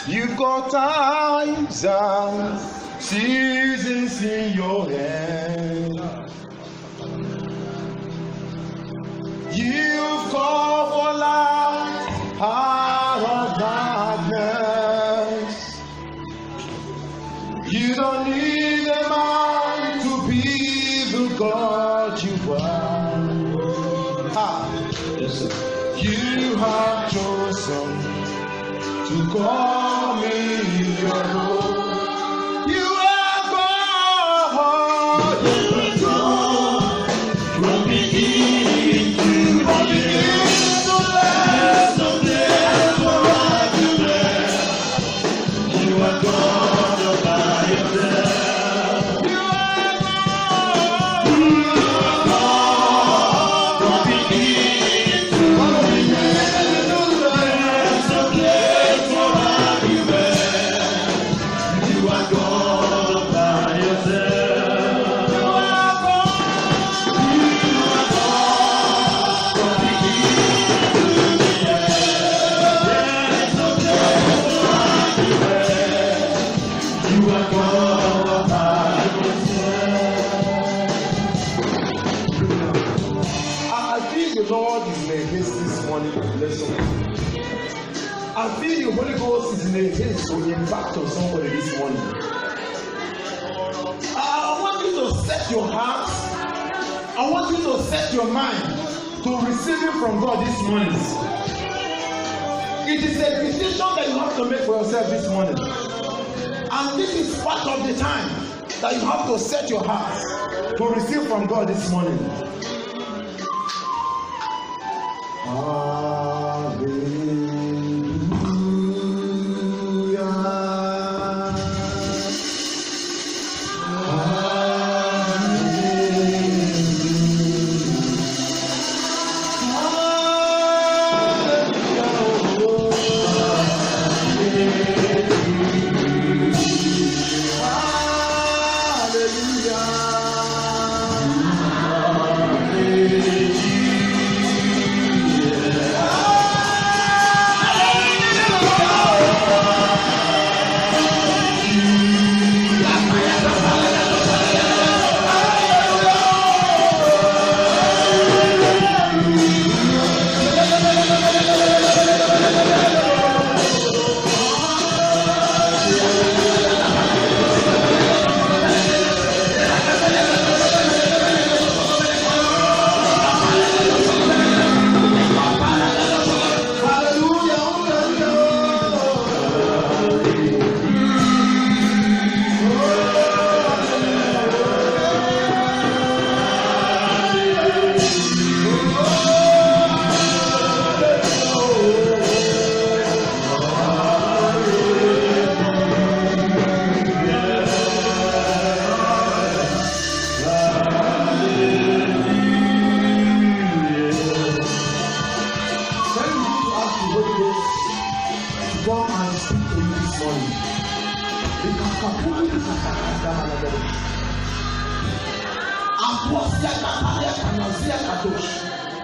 You've got times and seasons in your hand. You've called for light out of darkness. You don't need a man to be the God you are. You have chosen to call me your own. You are God. You are God from beginning to last. You are God all by yourself. You are God. You are God from beginning to I feel the Holy Ghost is in a haste to impact on somebody this morning. I want you to set your heart, I want you to set your mind to receiving from God this morning. It is a decision that you have to make for yourself this morning. And this is part of the time that you have to set your heart to receive from God this morning.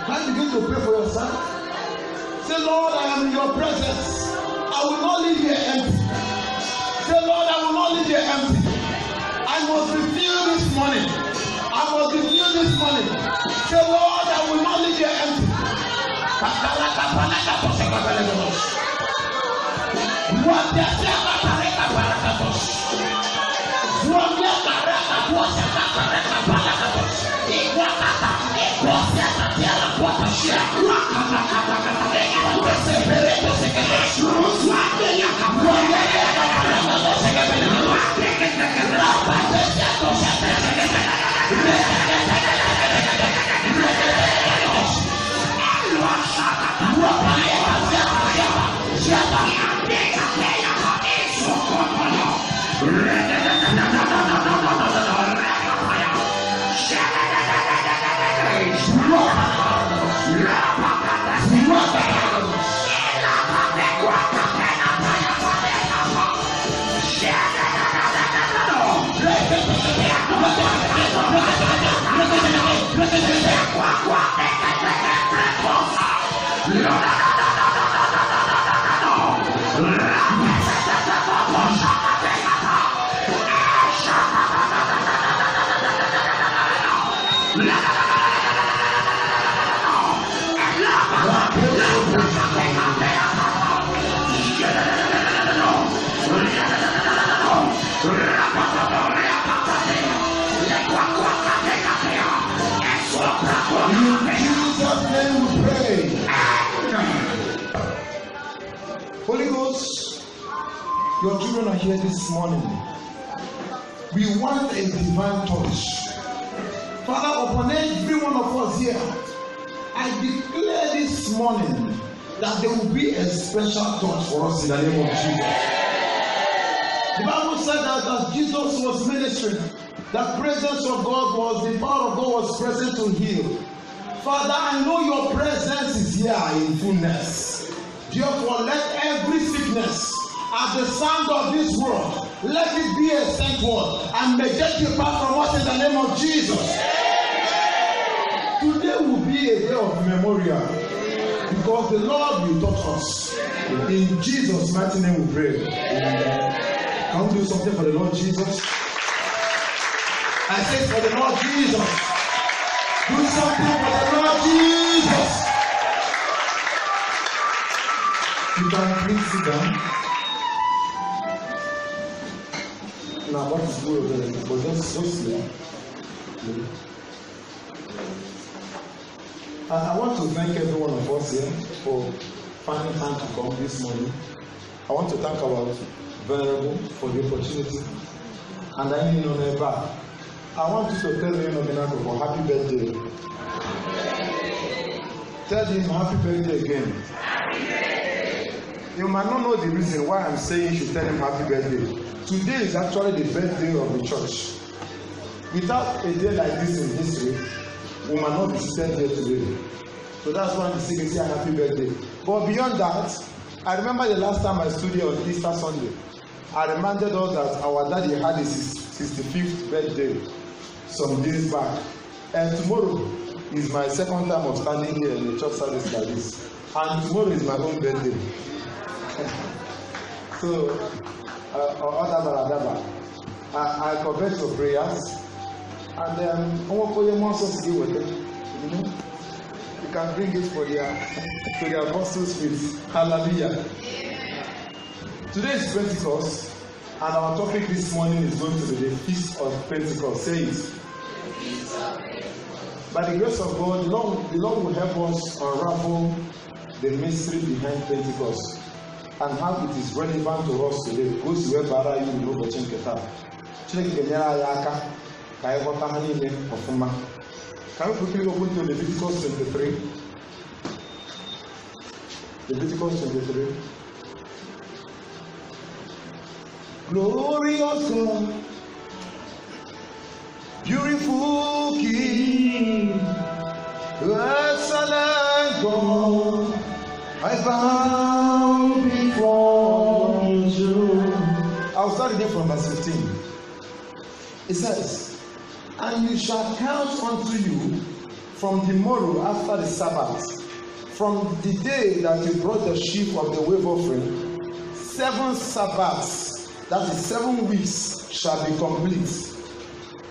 Can you begin to pray for yourself? Say, Lord, I am in your presence. I will not leave here empty. Say, Lord, I will not leave here empty. I must be filled this morning. I must be filled this morning. Say, Lord, I will not leave here empty. Holy Ghost, your children are here this morning. We want a divine touch. Father, upon every one of us here, I declare this morning that there will be a special touch for us in the name of Jesus. The Bible said that as Jesus was ministering, the presence of God was, the power of God was present to heal. Father, I know your presence is here in fullness. Therefore, let every sickness at the sound of this word, let it be a sent word and may get you back from us in the name of Jesus. Today will be a day of memorial because the Lord will touch us. In Jesus' mighty name we pray. Can we do something for the Lord Jesus? I say for the Lord Jesus. Do something for the Lord Jesus. You can please sit down. Now, what is good over there? But just here. I want to thank every one of us here for finding time to come this morning. I want to thank our Venerable for the opportunity. And I need no never. I want you to tell him for happy birthday. Tell him happy birthday again. Happy birthday. You might not know the reason why I'm saying you should tell him happy birthday. Today is actually the birthday of the church. Without a day like this in history, we might not be sitting here today. So that's why I'm saying happy birthday. But beyond that, I remember the last time I stood here on Easter Sunday. I reminded us that our daddy had his 65th birthday some days back. And tomorrow is my second time of standing here in a church service like this. And tomorrow is my own birthday. So, I covet your prayers. And I want for your monsters to deal with it. You know? You can bring it for to the apostles' feet. Hallelujah. Today is Pentecost, and our topic this morning is going to be the Feast of Pentecost. Say it. By the grace of God, the Lord will help us unravel the mystery behind Pentecost and how it is relevant to us today. Goes wherever you know, but check it out. Can we quickly open to Leviticus 23? Leviticus 23. Glorious God, beautiful King, excellent God, I bow before you. I'll start again from verse 15. It says, and you shall count unto you from the morrow after the Sabbath, from the day that you brought the sheaf of the wave offering, 7 Sabbaths, that is 7 weeks, shall be complete.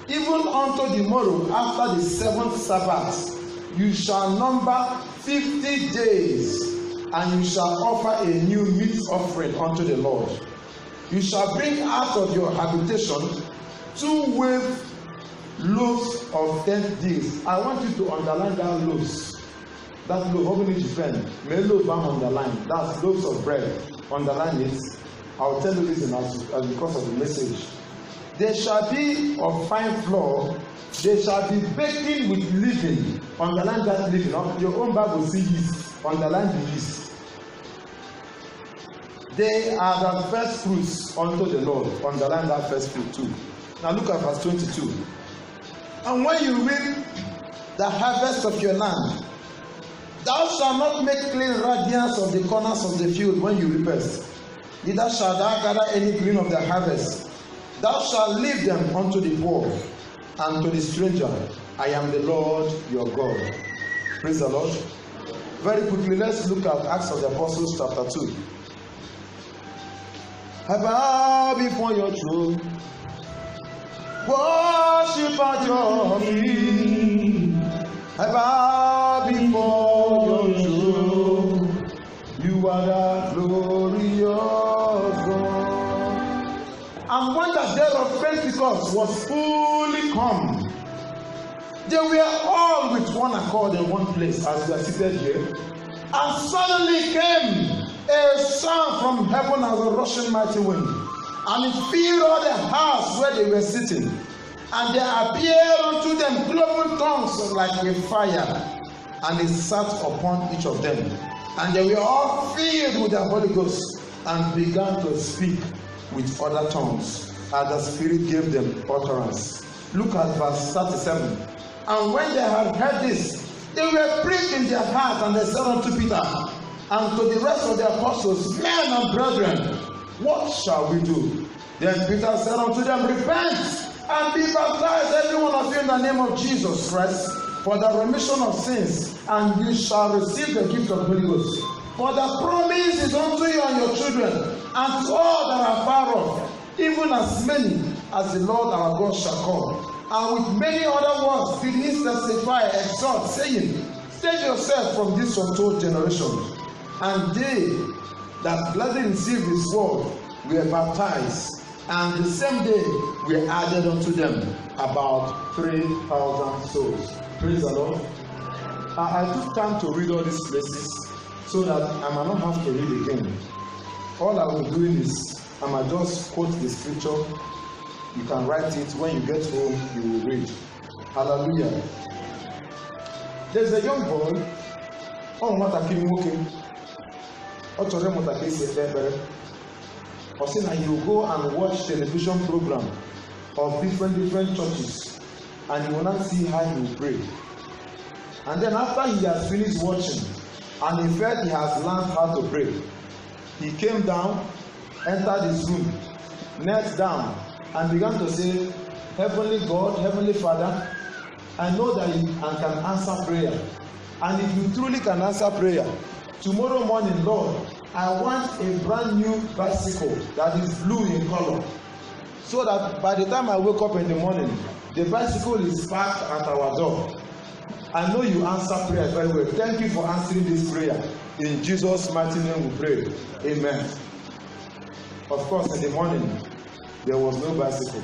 Even unto the morrow after the 7th Sabbath, you shall number 50 days, and you shall offer a new meat offering unto the Lord. You shall bring out of your habitation 2 wave loaves of 10 days. I want you to underline that loaves. That loaf, how many depend? May loaf underline. That's loaves of bread. Underline it. I'll tell you this because of the message. They shall be of fine flour. They shall be baking with leaven. Underline that leaven. Your own Bible see yeast. Underline the yeast. They are the first fruits unto the Lord. Underline that first fruit too. Now look at verse 22. And when you reap the harvest of your land, thou shalt not make clean radiance of the corners of the field when you reapest. Neither shalt thou gather any grain of the harvest. Thou shalt leave them unto the poor and to the stranger. I am the Lord your God. Praise the Lord. Very quickly, let's look at Acts of the Apostles chapter 2. I bow before your throne. Worship at your feet. I bow before your throne. You are the glorious God. And when the day of Pentecost was fully come, they were all with one accord in one place as we are seated here. And suddenly came a sound from heaven as a rushing mighty wind, and it filled all the house where they were sitting. And there appeared unto them cloven tongues like a fire, and it sat upon each of them. And they were all filled with the Holy Ghost, and began to speak with other tongues, as the Spirit gave them utterance. Look at verse 37. And when they had heard this, they were pricked in their hearts, and they said unto Peter and to the rest of the apostles, Men and brethren, what shall we do? Then Peter said unto them, Repent, and be baptized every one of you in the name of Jesus Christ, for the remission of sins, and you shall receive the gift of the Holy Ghost. For the promise is unto you and your children, and to all that are far off, even as many as the Lord our God shall call. And with many other words did he testify, exhort, saying, Save yourself from this untold generation. And they that gladly received his word were baptized, and the same day were added unto them about 3,000 souls. Praise the Lord. I took time to read all these places so that I might not have to read again. All I will do is I might just quote the scripture. You can write it. When you get home, you will read. Hallelujah. There's a young boy. Oh, what a king walking. Or to them, what a case is there. Or saying that he will go and watch television program of different churches, and he will not see how he will pray. And then after he has finished watching, and he felt he has learned how to pray, he came down, entered his room, knelt down, and began to say, Heavenly God, Heavenly Father, I know that you can answer prayer. And if you truly can answer prayer, tomorrow morning, Lord, I want a brand new bicycle that is blue in color, so that by the time I wake up in the morning, the bicycle is parked at our door. I know you answer prayer very well. Thank you for answering this prayer. In Jesus' mighty name we pray. Amen. Of course, in the morning, there was no bicycle.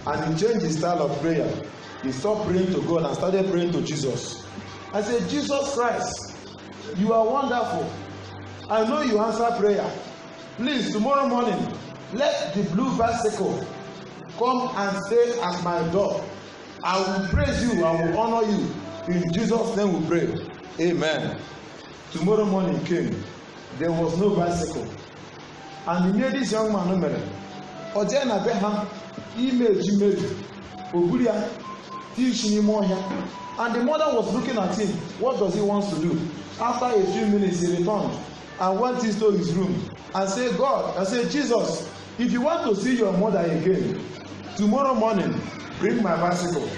And he changed his style of prayer. He stopped praying to God and started praying to Jesus. I said, Jesus Christ, you are wonderful. I know you answer prayer. Please, tomorrow morning, let the blue bicycle come and stay at my door. I will praise you, I will honor you. In Jesus' name we pray. Amen. Tomorrow morning came. There was no bicycle. And he made this young man number. Ojena Beha, image, Oburia, teaching more here. And the mother was looking at him. What does he want to do? After a few minutes, he returned and went into his room and said, God, I said, Jesus, if you want to see your mother again, tomorrow morning, bring my bicycle.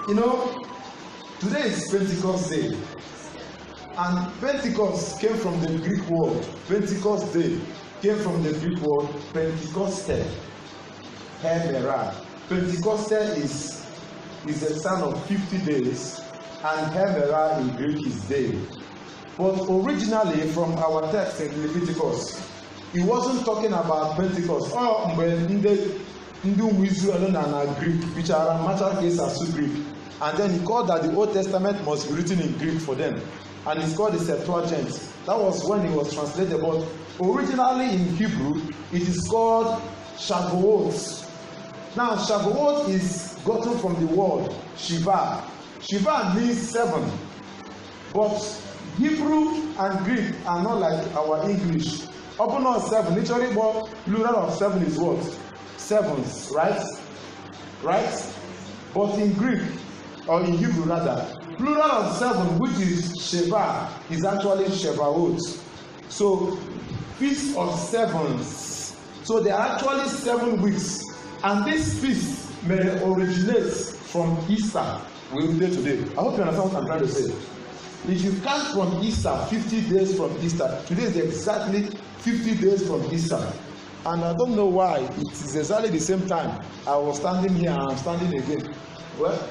You know, today is Pentecost Day. And Pentecost came from the Greek word. Pentecost Day came from the Greek word Pentecoste. Hemera. Pentecoste is a span of 50 days, and Hemera in Greek is day. But originally, from our text in Leviticus, it wasn't talking about Pentecost. Oh, when Ndu Israel and Greek, which are a matter case as to Greek. And then he called that the Old Testament must be written in Greek for them. And it's called the Septuagint. That was when it was translated. But originally in Hebrew, it is called Shavuot. Now, Shavuot is gotten from the word Shiva. Shiva means 7. But Hebrew and Greek are not like our English. Open on 7. Literally, but plural of 7 is what? 7s, right? Right? But in Greek, or in Hebrew rather, plural of 7, which is Sheva, is actually Shevaot. So, feast of 7s. So there are actually 7 weeks And this feast may originate from Easter. We will do today. I hope you understand what I'm trying to say. If you count from Easter, 50 days from Easter, today is exactly 50 days from Easter. And I don't know why, it is exactly the same time I was standing here and I'm standing again. Well,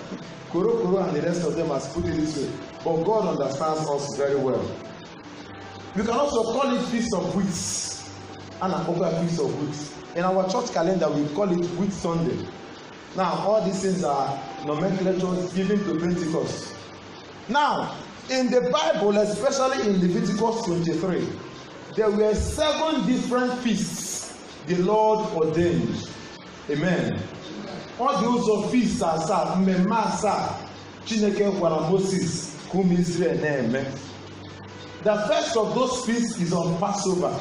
Koro and the rest of them has put it this way. But God understands us very well. We can also call it Feast of Weeks. And another Feast of Weeks. In our church calendar, we call it Whit Sunday. Now, all these things are nomenclatures given to Pentecost. Now, in the Bible, especially in Leviticus 23, there were 7 different feasts the Lord ordained. Amen. All those feasts are Mmemme Chineke gwara Moses whom Israel na-eme. The first of those feasts is on Passover.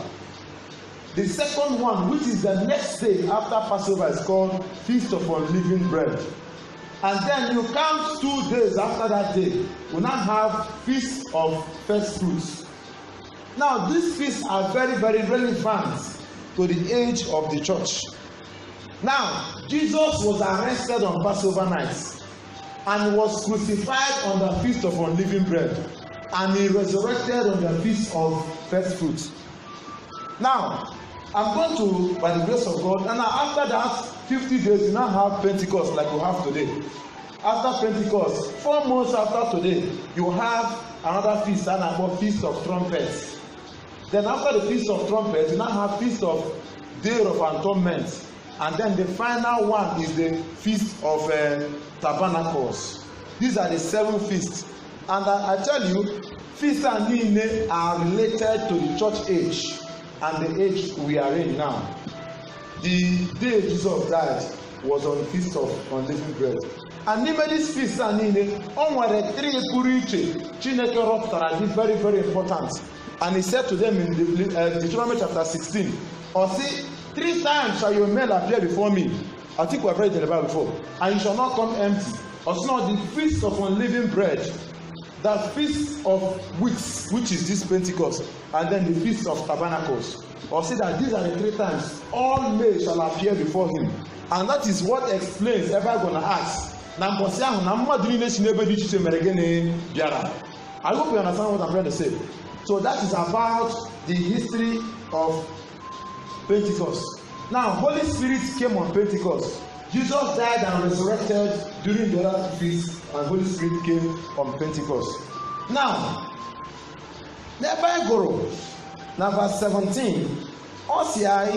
The second one, which is the next day after Passover, is called Feast of Unleavened Bread. And then you count 2 days after that day, we now have Feast of First Fruits. Now, these feasts are very, very relevant to the age of the church. Now, Jesus was arrested on Passover night and was crucified on the Feast of Unleavened Bread, and he resurrected on the Feast of First Fruits. Now, I'm going to, by the grace of God, and after that 50 days, you now have Pentecost like we have today. After Pentecost, 4 months after today, you have another feast, and about Feast of Trumpets. Then after the Feast of Trumpets, you now have Feast of Day of Atonement. And then the final one is the Feast of Tabernacles. These are the 7 feasts. And I tell you, feasts are related to the church age and the age we are in now. The day Jesus died was on the Feast of Unleavened Bread. And even this feast on were 3 puriche Chineke rọpụtara dị very, very important. And he said to them in Deuteronomy chapter 16, or see, 3 times shall your male appear before me. I think we have read it in the Bible before. And you shall not come empty. Or not the Feast of Unleavened Bread, the Feast of Weeks, which is this Pentecost, and then the Feast of Tabernacles. Or say that these are the 3 times all males shall appear before him. And that is what explains ever gonna ask. I hope you understand what I'm trying to say. So that is about the history of Pentecost. Now, Holy Spirit came on Pentecost. Jesus died and resurrected during the other feast, and Holy Spirit came on Pentecost. Now, never go. Now, verse 17. OCI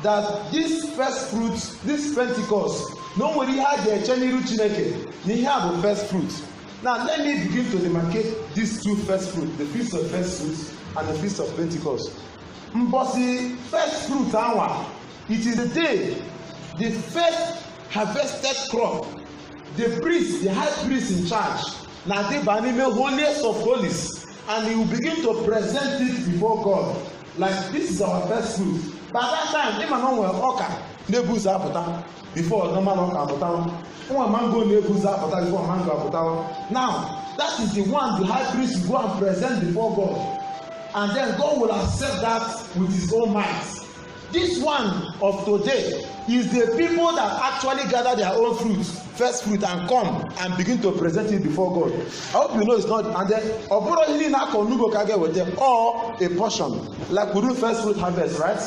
that this first fruit, this Pentecost, nobody had the Cheniru Chineke, they have the first fruit. Now, let me begin to demarcate these 2 first fruits, the Feast of First Fruits and the Feast of Pentecost. Mbosi first fruit hour, it is the day the first harvested crop, the priest, the high priest in charge, na the banime holiest of holies, and he will begin to present it before God. Like, this is our first fruit. By that time, if I know where oka, nebus apota before normal oka apota, one mango nebus apota before mango apota. Now, that is the one the high priest will go and present before God. And then God will accept that with his own might. This one of today is the people that actually gather their own fruit, first fruit, and come and begin to present it before God. I hope you know it's not. And then, or a portion, like we do first fruit harvest, right?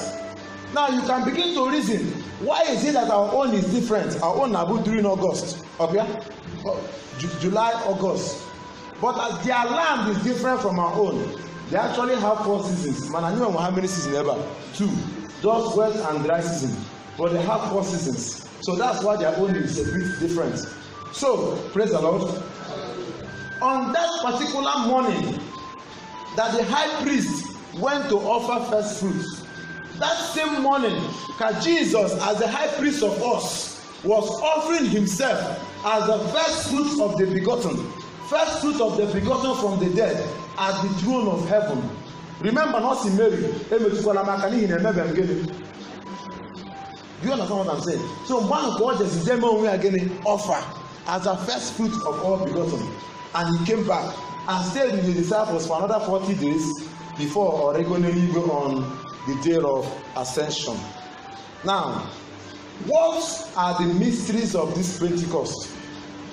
Now you can begin to reason, why is it that our own is different? Our own Nabu during August, okay? July, August. But as their land is different from our own, they actually have 4 seasons. Man, I know how many seasons ever? 2. Just wet and dry season. But they have 4 seasons. So that's why their own is a bit different. So, praise the Lord. On that particular morning, that the high priest went to offer first fruits, that same morning, Jesus, as the high priest of us, was offering himself as the first fruits of the begotten, first fruit of the begotten from the dead, at the throne of heaven. Remember, not see Mary. Do you understand what I'm saying? So one God is the demo we are getting offer as a first fruit of all begotten, and he came back and stayed with the disciples for another 40 days before regularly go on the day of ascension. Now, What are the mysteries of this Pentecost?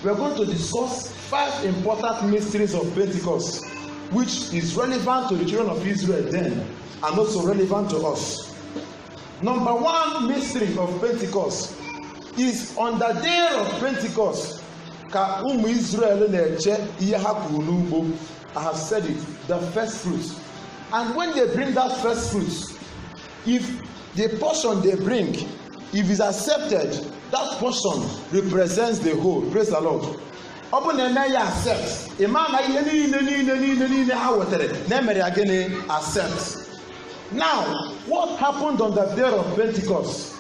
We are going to discuss 5 important mysteries of Pentecost, which is relevant to the children of Israel then and also relevant to us. Number 1 mystery of Pentecost is on the day of Pentecost. Ka ụmụ Israel na-eche ihe ha kwuru n'ugbo. I have said it, the first fruits. And when they bring that first fruits, if the portion they bring, if it's accepted, that portion represents the whole. Praise the Lord. Open the na ya accept. Imana ihe niile ha wetere na emere again accept. Now, what happened on the day of Pentecost?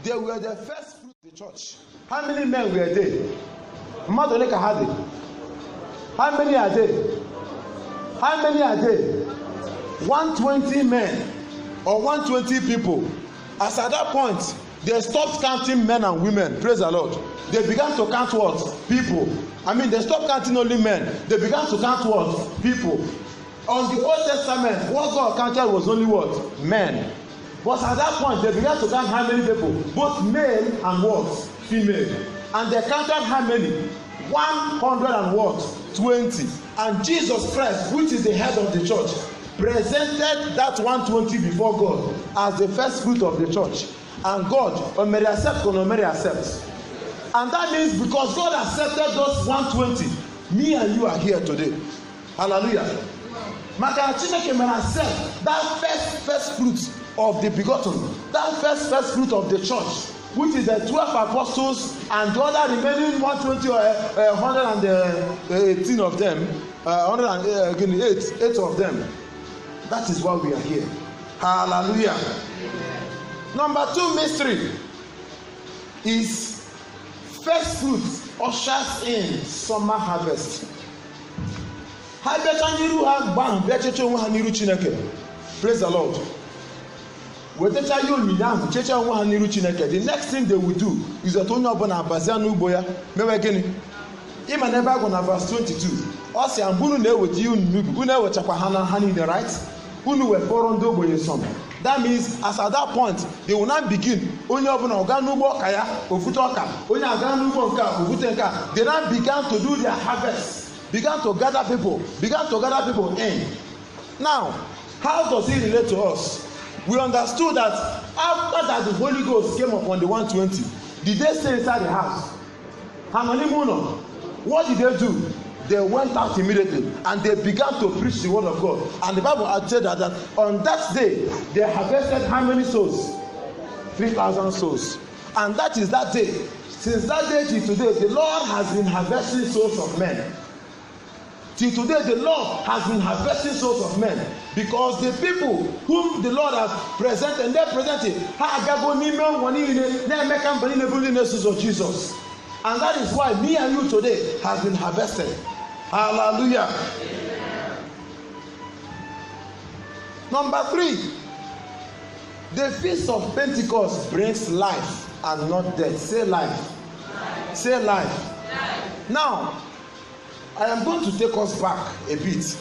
They were the first fruit of the church. How many men were there? Mmadụ ole ka ha dị? How many are there? How many are there? 120 men or 120 people. As at that point, they stopped counting men and women. Praise the Lord. They began to count what? People. They stopped counting only men. They began to count what? People. On the Old Testament, what God counted was only what? Men. But at that point, they began to count how many people? Both male and what? Female. And they counted how many? 120. And Jesus Christ, which is the head of the church, presented that 120 before God as the first fruit of the church. And God, may accept or may accept. And that means because God accepted those 120, me and you are here today. Hallelujah. Maka Chineke may accept that first fruit of the begotten, that first fruit of the church, which is the 12 apostles and the other remaining 120 or 118 of them, 108 of them. That is why we are here. Hallelujah. Number 2 mystery is first fruits ushers in summer harvest. Praise the Lord. The next thing they will do is that only upon Abazianu Boya, maybe even never gonna verse 22. Also, I'm going to with you, with Chapahana honey the right, who were foreign do boy some. That means, as at that point, they will not begin. Only upon Oganubo Kaya, Ofutoka, only Aganubo Ofutenka. They now began to do their harvest, began to gather people in. Now, how does it relate to us? We understood that after that the Holy Ghost came upon the 120, did they stay inside the house? What did they do? They went out immediately and they began to preach the word of God. And the Bible had said that on that day they harvested how many souls? 3,000 souls. And that is that day. Since that day till today, the Lord has been harvesting souls of men. Till today, the Lord has been harvesting souls of men, because the people whom the Lord has presented, and they presented, of Jesus. And that is why me and you today has been harvested. Hallelujah. Number 3, the feast of Pentecost brings life and not death. Say life. Say life. Now, I am going to take us back a bit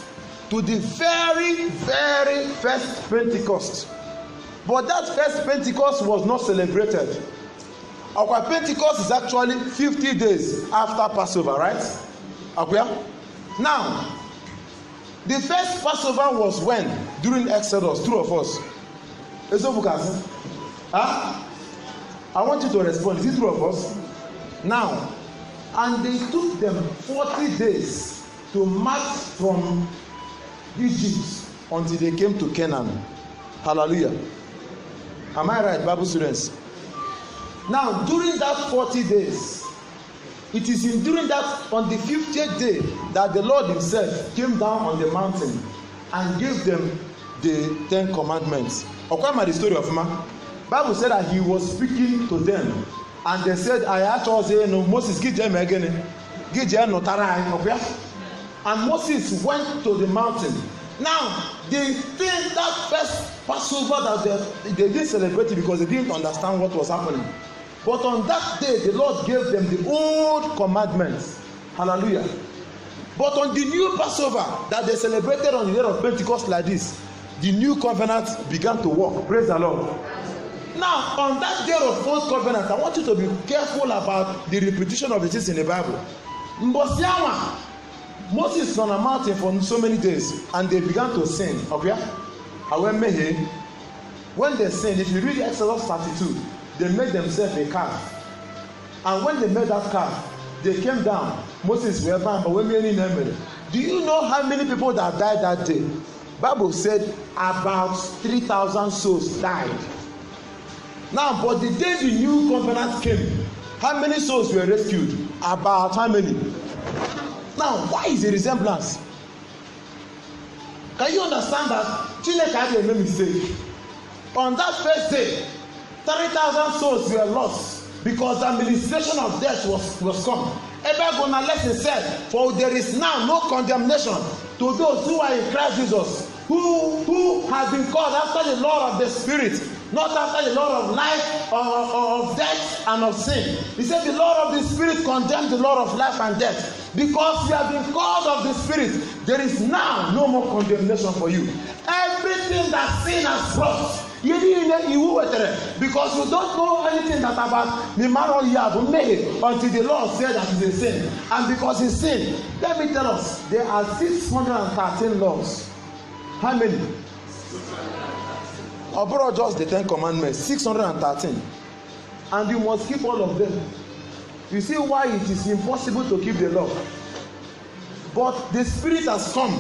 to the very, very first Pentecost. But that first Pentecost was not celebrated. Our Pentecost is actually 50 days after Passover, right? Okay? Now, the first Passover was when? During Exodus, 2 of us. Huh? I want you to respond. Is it 2 of us? Now, and they took them 40 days to march from Egypt until they came to Canaan. Hallelujah. Am I right, Bible students? Now, during that 40 days, it is during that, on the 50th day, that the Lord himself came down on the mountain and gave them the 10 commandments. Okwama, the story of man. Bible said that he was speaking to them. And they said, I actually say, no, Moses, get them again. And Moses went to the mountain. Now, they think that first Passover that they didn't celebrate it because they didn't understand what was happening. But on that day, the Lord gave them the old commandments. Hallelujah. But on the new Passover that they celebrated on the day of Pentecost like this, the new covenant began to work. Praise the Lord. Now, on that day of old covenant, I want you to be careful about the repetition of the things in the Bible. Mbosiawa, Moses was on a mountain for so many days, and they began to sin. Okay? When they sinned, if you read Exodus 32, they made themselves a calf. And when they made that calf, they came down. Moses were bound, but when many number. Do you know how many people that died that day? Bible said about 3,000 souls died. Now, but the day the new covenant came, how many souls were rescued? About how many? Now, why is the resemblance? Can you understand that Chineke had no mistake? On that first day, 30,000 souls were lost because the administration of death was come. Ebegona lesson said, for there is now no condemnation to those who are in Christ Jesus, who have been called after the law of the Spirit, not after the law of life or of death and of sin. He said the law of the Spirit condemns the law of life and death. Because you have been called of the Spirit, there is now no more condemnation for you. Everything that sin has brought, because you don't know anything that about the marrow you have made until the Lord said that it's a sin. And because it's sin, let me tell us, there are 613 laws. How many? Abroad just the 10 commandments, 613. And you must keep all of them. You see why it is impossible to keep the law. But the Spirit has come.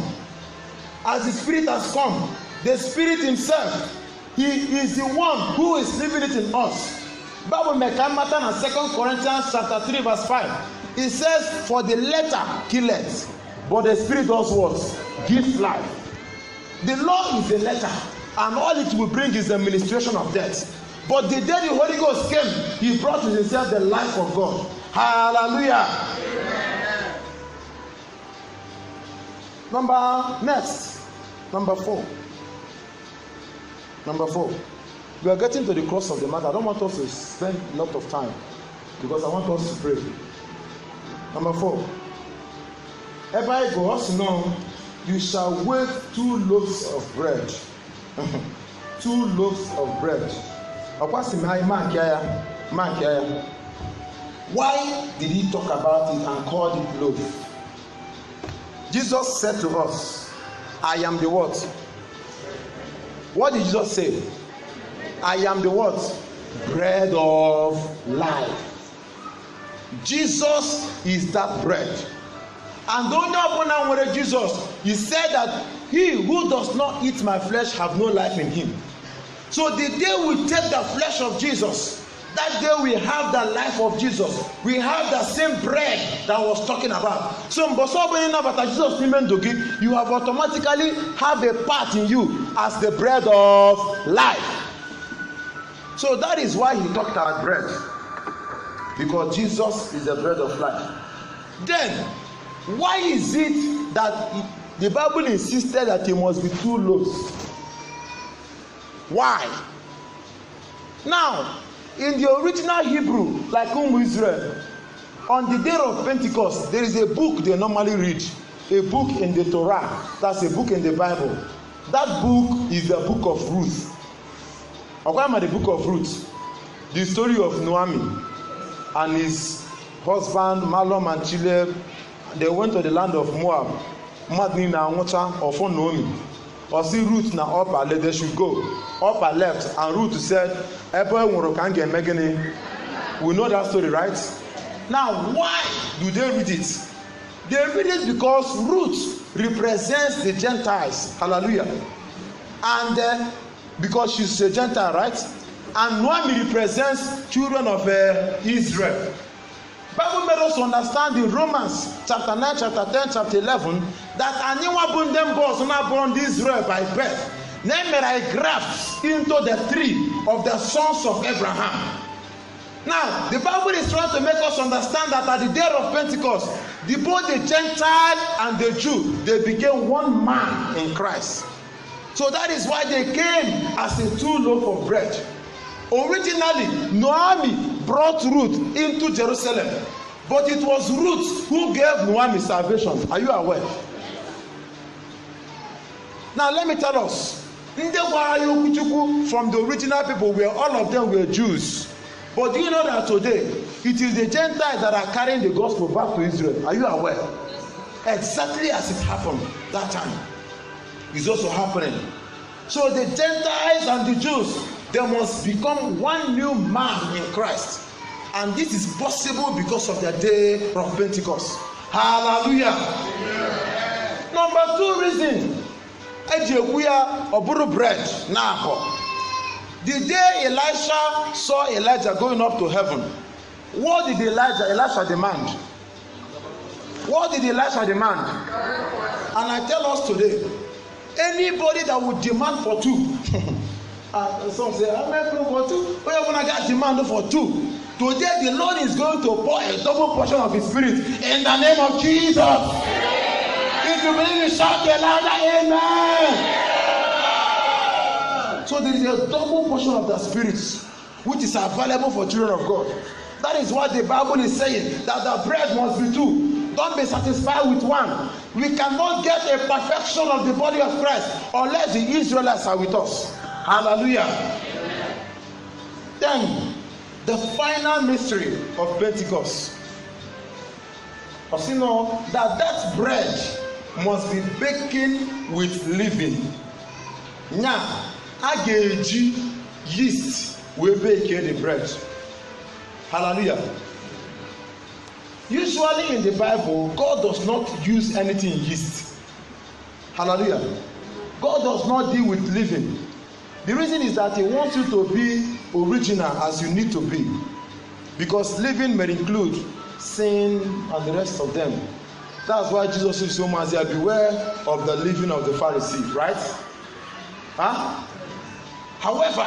As the Spirit has come, the Spirit himself, he is the one who is living it in us. Bible Mekamatan and 2 Corinthians chapter 3 verse 5. It says, for the letter killeth, but the Spirit does what? Gives life. The law is a letter, and all it will bring is the administration of death. But the day the Holy Ghost came, he brought to himself the life of God. Hallelujah. Amen. Number 4. We are getting to the cross of the matter. I don't want us to spend a lot of time because I want us to pray. Number 4. Everybody goes, no, you shall weigh 2 loaves of bread. 2 loaves of bread. Why did he talk about it and call it loaf? Jesus said to us, I am the what? What did Jesus say? I am the what? Bread of life. Jesus is that bread. And don't know when Jesus, he said that he who does not eat my flesh have no life in him. So the day we take the flesh of Jesus, that day we have the life of Jesus. We have the same bread that I was talking about. So Jesus, you have automatically have a part in you as the bread of life. So that is why he talked about bread, because Jesus is the bread of life. Then why is it that the Bible insisted that it must be 2 loaves? Why? Now, in the original Hebrew, like Israel, on the day of Pentecost, there is a book they normally read, a book in the Torah. That's a book in the Bible. That book is the book of Ruth. Why am I the book of Ruth? The story of Naomi and his husband Mahlon and Chile. They went to the land of Moab. Madni na Anwocha of Naomi. Or see Ruth na upper left, they should go. Upper left, and Ruth said, we know that story, right? Now, why do they read it? They read it because Ruth represents the Gentiles. Hallelujah. And because she's a Gentile, right? And Naomi represents children of Israel. Bible made us understand in Romans chapter 9, chapter 10, chapter 11 that anyone born them boys not born Israel by birth. Then I graft into the tree of the sons of Abraham. Now, the Bible is trying to make us understand that at the day of Pentecost, both the Gentile and the Jew, they became one man in Christ. So that is why they came as a 2 loaf of bread. Originally, Naomi brought Ruth into Jerusalem, but it was Ruth who gave Naomi salvation. Are you aware? Now let me tell us, From the original people, where all of them were Jews. But do you know that today it is the Gentiles that are carrying the gospel back to Israel? Are you aware? Exactly as it happened that time is also happening. So the Gentiles and the Jews, they must become one new man in Christ. And this is possible because of the day of Pentecost. Hallelujah. Amen. Number 2 reason. Bread. The day Elisha saw Elijah going up to heaven, what did Elisha demand? What did Elisha demand? And I tell us today, anybody that would demand for 2, some say, I'm making for 2. But when I got demand for 2, today the Lord is going to pour a double portion of His Spirit in the name of Jesus. If you believe it, shout a louder amen. So there is a double portion of the Spirit which is available for children of God. That is what the Bible is saying, that the bread must be 2. Don't be satisfied with 1. We cannot get a perfection of the body of Christ unless the Israelites are with us. Hallelujah. Amen. Then the final mystery of Pentecost. Because you know that bread must be baking with leaven. Now, ageji yeast will bake the bread. Hallelujah. Usually in the Bible, God does not use anything in yeast. Hallelujah. God does not deal with leaven. The reason is that He wants you to be original as you need to be. Because leaven may include sin and the rest of them. That's why Jesus said so much, beware of the leaven of the Pharisees, right? However,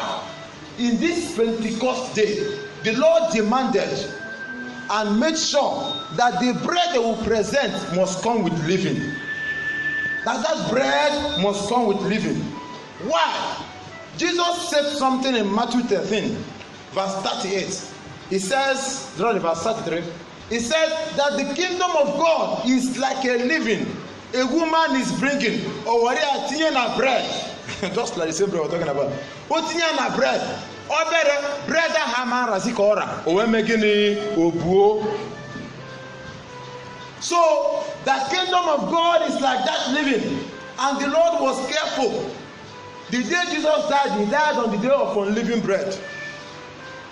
in this Pentecost day, the Lord demanded and made sure that the bread they will present must come with leaven. That bread must come with leaven. Why? Jesus said something in Matthew 13, verse 38. He says, verse 33. He said that the kingdom of God is like a leaven a woman is bringing bread. Just like the same bread we're talking about. Bread. Bread so the kingdom of God is like that living, and the Lord was careful. The day Jesus died, He died on the day of unleavened bread.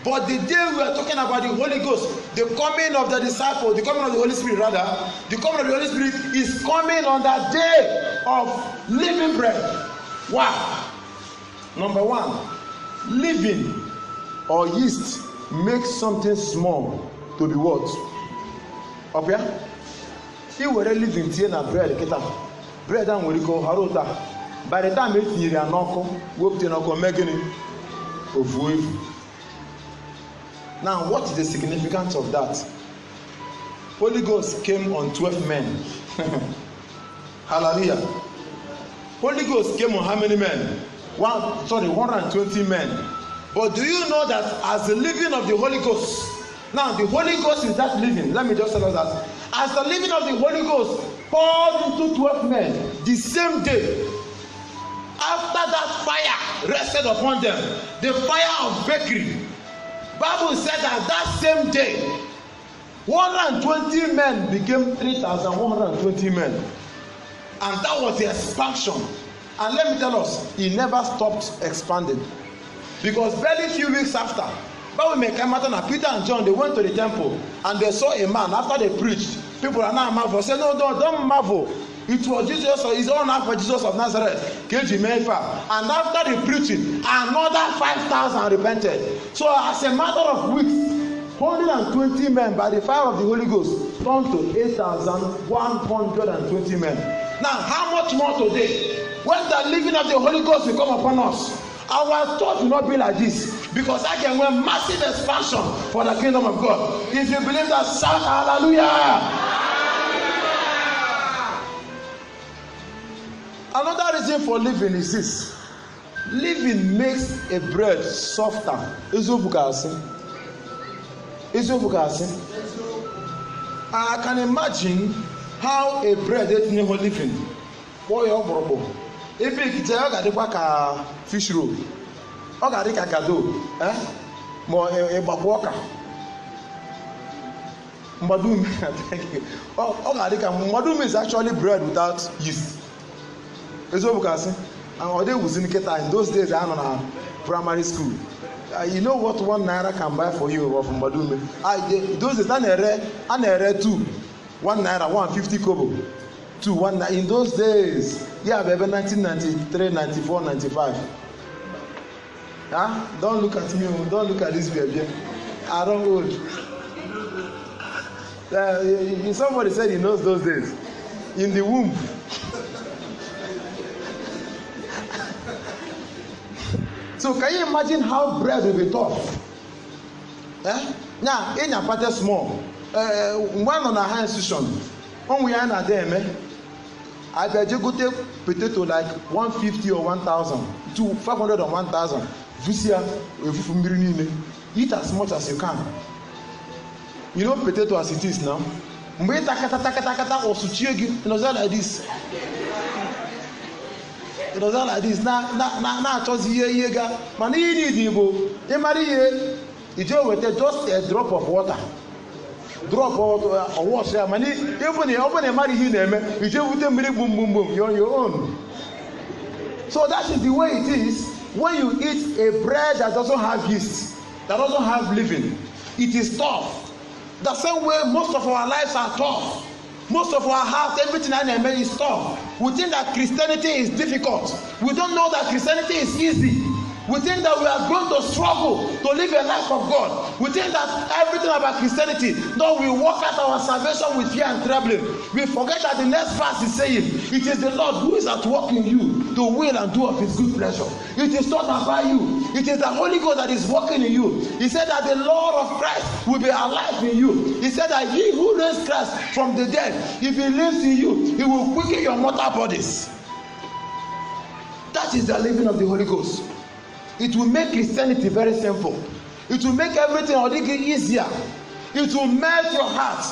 But the day we are talking about the Holy Ghost, the coming of the disciples, the coming of the Holy Spirit rather, the coming of the Holy Spirit is coming on that day of living bread. Wow. Number one, leaven or yeast makes something small to be what? Up here? If we are living here na bread, bread and we go harota. By the time it's near an uncle, we obtain a making of wave. Now, what is the significance of that? Holy Ghost came on 12 men. Hallelujah. Holy Ghost came on how many men? 120 men. But do you know that as the living of the Holy Ghost, now the Holy Ghost is that living. Let me just tell us that. As the living of the Holy Ghost poured into 12 men the same day, after that fire rested upon them, the fire of bakery, Bible said that that same day 120 men became 3,120 men, and that was the expansion. And let me tell us, he never stopped expanding, because barely few weeks after, Bible may come out and Peter and John, they went to the temple and they saw a man. After they preached, people are now marvel. Say no, don't marvel. It was Jesus, his own name for Jesus of Nazareth. And after the preaching, another 5,000 repented. So as a matter of weeks, 120 men by the fire of the Holy Ghost turned to 8,120 men. Now, how much more today? When the living of the Holy Ghost will come upon us, our thoughts will not be like this, because I can want massive expansion for the kingdom of God. If you believe that, shout hallelujah. Another reason for living is this: living makes a bread softer. I can imagine how a bread that never living, ebe ikite ọ ga-adịkwa ka fish roll, ọ ga-adị ka gado ma ịgbakwa ọka mmadume. Ọ ga-adị ka mmadume is actually bread without yeast. Eziokwu kasị ọ dị wuzin nkịta. In those days I nọ na primary school. You know what 1 naira can buy for you of mmadume? Those days a na-ere 2 1 naira 150 kobo 2 1 naira. In those days, yeah, baby, 1993 94 95. Don't look at me, don't look at this baby. I don't old. Somebody said he knows those days. In the womb. So can you imagine how bread will be tough? Now, in your party small, one on a high institution, when we are not there, I bet you go take potato like 150 or 1,000 to 500 or 1,000. Eat as much as you can. You know potato as it is now. It was not like this. It was not like this. Now, just here, man, you need just a drop of water. Drop of water. Man, even a marry him, you just put them boom, boom, boom. You're on your own. So that is the way it is when you eat a bread that doesn't have yeast, that doesn't have leaven. It is tough. The same way most of our lives are tough. Most of our hearts, everything I know is tough. We think that Christianity is difficult. We don't know that Christianity is easy. We think that we are going to struggle to live a life of God. We think that everything about Christianity, though we walk out our salvation with fear and trembling, we forget that the next verse is saying, it is the Lord who is at work in you to will and do of his good pleasure. It is not about you. It is the Holy Ghost that is working in you. He said that the Lord of Christ will be alive in you. He said that he who raised Christ from the dead, if he lives in you, he will quicken your mortal bodies. That is the living of the Holy Ghost. It will make Christianity very simple. It will make everything easier. It will melt your heart.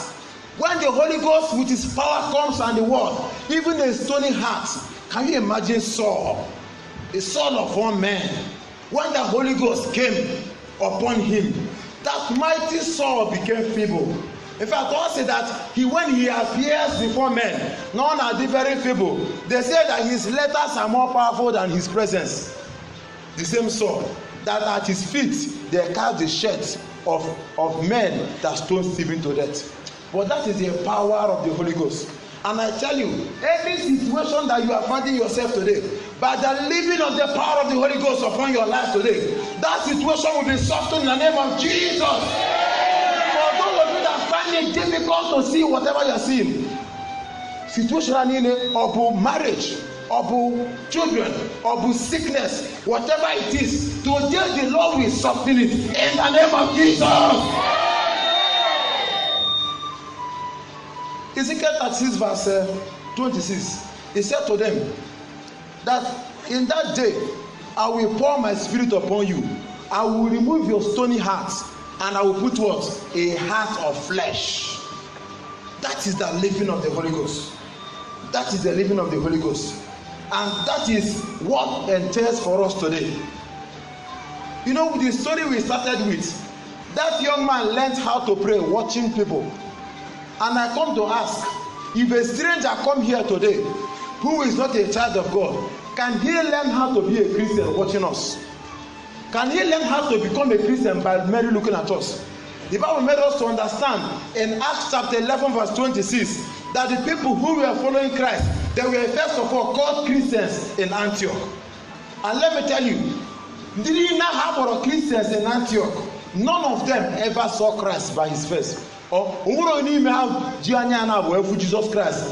When the Holy Ghost with his power comes on the world, even a stony heart. Can you imagine Saul, the son of one man? When the Holy Ghost came upon him, that mighty Saul became feeble. In fact, God said that when he appears before men, none are very feeble. They say that his letters are more powerful than his presence. The same Saul, that at his feet they cast the shirts of men that stone Stephen to death. But that is the power of the Holy Ghost. And I tell you, every situation that you are finding yourself today, by the living of the power of the Holy Ghost upon your life today, that situation will be softened in the name of Jesus. For those of you that find it difficult to see whatever you are seeing, situation of marriage, of children, of sickness, whatever it is, today the Lord will soften it in the name of Jesus. Ezekiel 36 verse 26, he said to them that in that day I will pour my spirit upon you. I will remove your stony heart and I will put what? A heart of flesh. That is the living of the Holy Ghost. That is the living of the Holy Ghost. And that is what entails for us today. You know, the story we started with, that young man learned how to pray watching people. And I come to ask, if a stranger come here today who is not a child of God, can he learn how to be a Christian watching us? Can he learn how to become a Christian by merely looking at us? The Bible made us to understand in Acts chapter 11 verse 26 that the people who were following Christ, they were first of all called Christians in Antioch. And let me tell you, didn't have Christians in Antioch, none of them ever saw Christ by his face. Jesus Christ.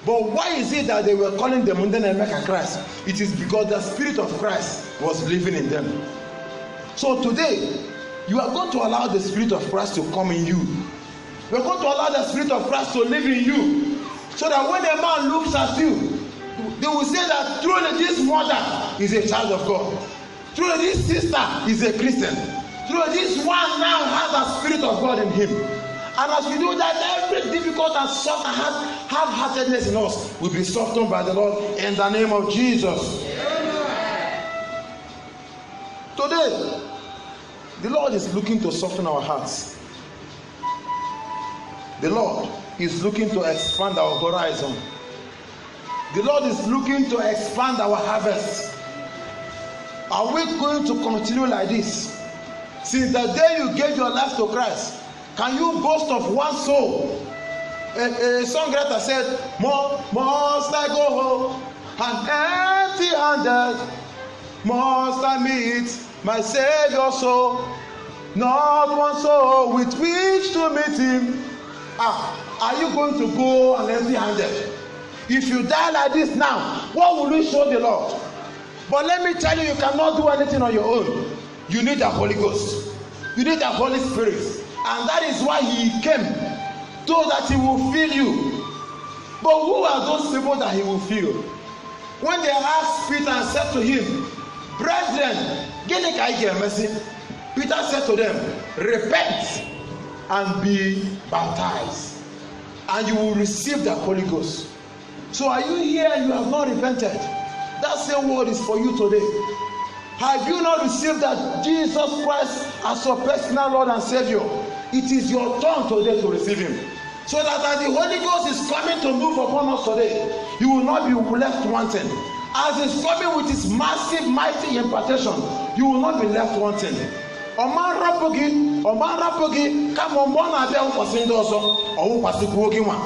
But why is it that they were calling them Christ? It is because the Spirit of Christ was living in them. So today, you are going to allow the Spirit of Christ to come in you. We are going to allow the Spirit of Christ to live in you. So that when a man looks at you, they will say that truly this mother is a child of God. Truly this sister is a Christian. Truly this one now has the Spirit of God in him. And as we do that, every difficult and soft and hard-heartedness in us will be softened by the Lord in the name of Jesus. Today, the Lord is looking to soften our hearts. The Lord is looking to expand our horizon. The Lord is looking to expand our harvest. Are we going to continue like this? Since the day you gave your life to Christ, can you boast of one soul? A songwriter said, must I go home and empty-handed? Must I meet my Savior soul? Not one soul with which to meet him. Are you going to go and empty-handed? If you die like this now, what will you show the Lord? But let me tell you, you cannot do anything on your own. You need the Holy Ghost. You need the Holy Spirit. And that is why he came, so that he will fill you. But who are those people that he will fill? When they asked Peter and said to him, brethren, Peter said to them, repent and be baptized, and you will receive the Holy Ghost. So are you here and you have not repented? That same word is for you today. Have you not received that Jesus Christ as your personal Lord and Savior? It is your turn today to receive him. So that as the Holy Ghost is coming to move upon us today, you will not be left wanting. As he's coming with his massive, mighty impartation, you will not be left wanting. Oman rapogi, come on, born at them for sin also, or who was the walking one.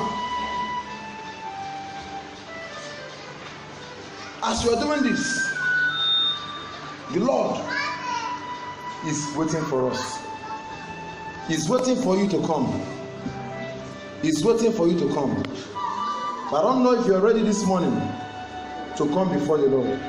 As you are doing this, the Lord is waiting for us. He's waiting for you to come. He's waiting for you to come. But I don't know if you're ready this morning to come before the Lord.